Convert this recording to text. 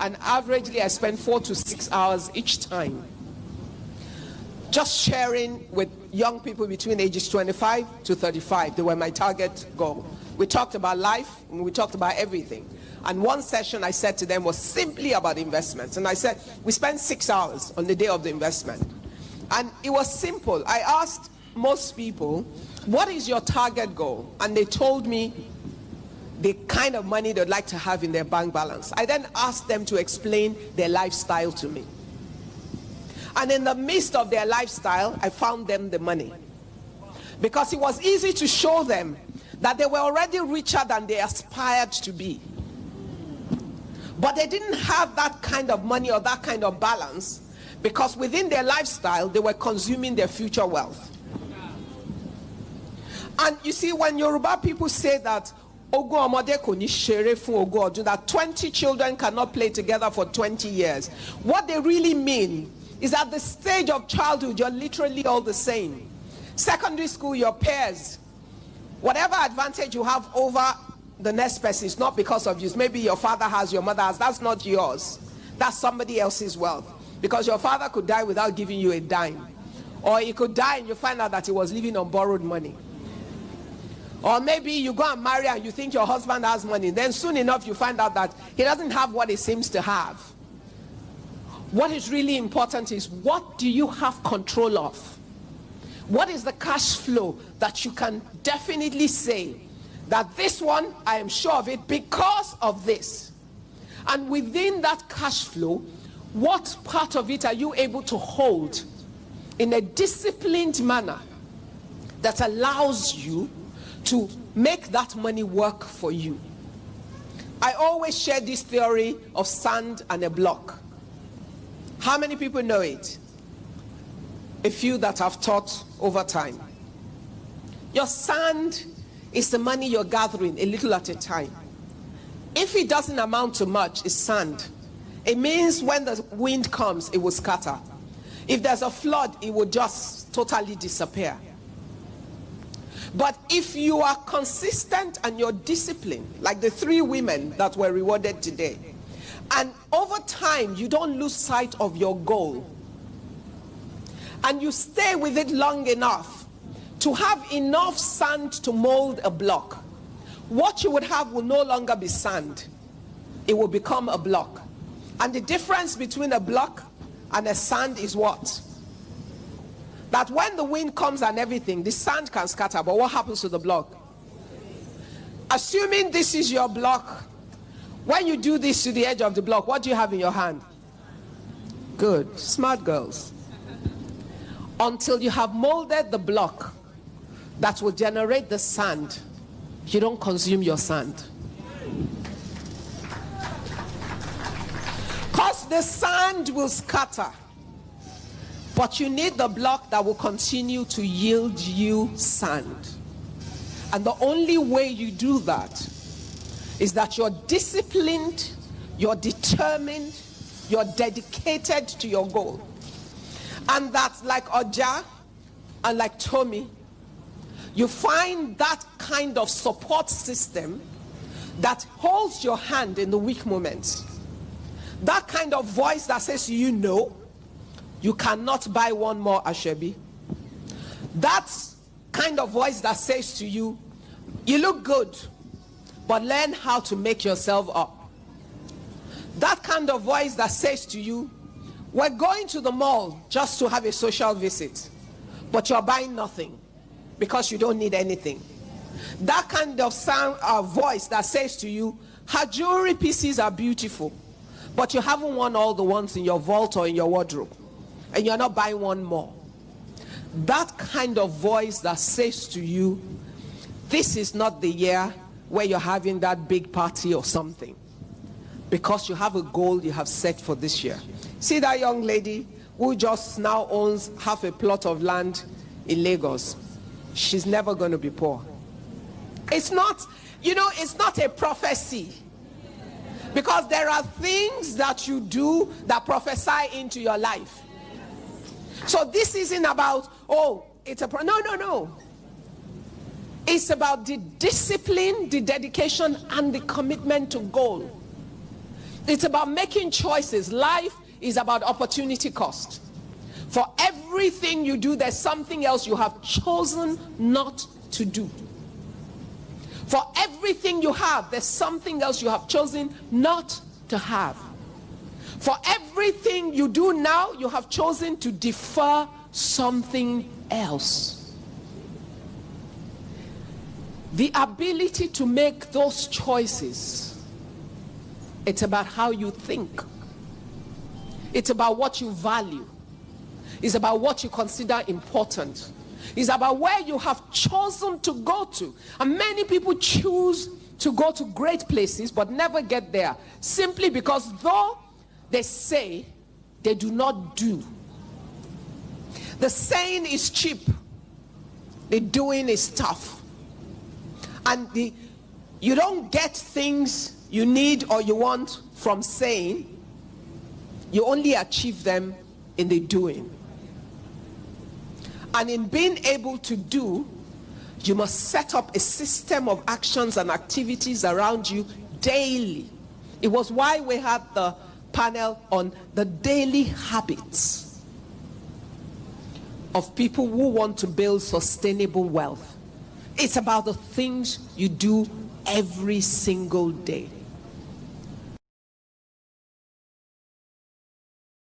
and averagely I spend 4 to 6 hours each time just sharing with young people between ages 25 to 35. They were my target goal. We talked about life and we talked about everything. And one session I said to them was simply about investments. And I said, we spent 6 hours on the day of the investment. And it was simple. I asked most people, what is your target goal? And they told me the kind of money they'd like to have in their bank balance. I then asked them to explain their lifestyle to me. And in the midst of their lifestyle, I found them the money. Because it was easy to show them that they were already richer than they aspired to be. But they didn't have that kind of money or that kind of balance, because within their lifestyle, they were consuming their future wealth. And you see, when Yoruba people say that, that 20 children cannot play together for 20 years, what they really mean is at the stage of childhood, you're literally all the same. Secondary school, your peers, whatever advantage you have over the next person is not because of you. Maybe your father has, your mother has. That's not yours. That's somebody else's wealth. Because your father could die without giving you a dime. Or he could die and you find out that he was living on borrowed money. Or maybe you go and marry and you think your husband has money. Then soon enough you find out that he doesn't have what he seems to have. What is really important is, what do you have control of? What is the cash flow that you can definitely say that this one, I am sure of it because of this? And within that cash flow, what part of it are you able to hold in a disciplined manner that allows you to make that money work for you? I always share this theory of sand and a block. How many people know it? A few that have taught over time. Your sand is the money you're gathering a little at a time. If it doesn't amount to much, it's sand. It means when the wind comes, it will scatter. If there's a flood, it will just totally disappear. But if you are consistent and you're disciplined, like the 3 women that were rewarded today, and over time you don't lose sight of your goal, and you stay with it long enough to have enough sand to mold a block, what you would have will no longer be sand. It will become a block. And the difference between a block and a sand is what? That when the wind comes and everything, the sand can scatter, but what happens to the block? Assuming this is your block, when you do this to the edge of the block, what do you have in your hand? Good, smart girls. Until you have molded the block that will generate the sand, you don't consume your sand. Because the sand will scatter. But you need the block that will continue to yield you sand. And the only way you do that is that you're disciplined, you're determined, you're dedicated to your goal. And that, like Oja and like Tommy, you find that kind of support system that holds your hand in the weak moments. That kind of voice that says to you, no, you cannot buy one more Ashebi. That kind of voice that says to you, you look good, but learn how to make yourself up. That kind of voice that says to you, we're going to the mall just to have a social visit, but you're buying nothing because you don't need anything. That kind of voice that says to you, her jewelry pieces are beautiful, but you haven't worn all the ones in your vault or in your wardrobe, and you're not buying one more. That kind of voice that says to you, this is not the year where you're having that big party or something, because you have a goal you have set for this year. See that young lady who just now owns half a plot of land in Lagos? She's never going to be poor. It's not, you know, it's not a prophecy. Because there are things that you do that prophesy into your life. So this isn't about, oh, it's a no. It's about the discipline, the dedication, and the commitment to goal. It's about making choices. Life is about opportunity cost. For everything you do, there's something else you have chosen not to do. For everything you have, there's something else you have chosen not to have. For everything you do now, you have chosen to defer something else. The ability to make those choices, it's about how you think. It's about what you value. It's about what you consider important. It's about where you have chosen to go to. And many people choose to go to great places but never get there, simply because though they say, they do not do. The saying is cheap, the doing is tough. And you don't get things you need or you want from saying, you only achieve them in the doing. And in being able to do, you must set up a system of actions and activities around you daily. It was why we had the panel on the daily habits of people who want to build sustainable wealth. It's about the things you do every single day.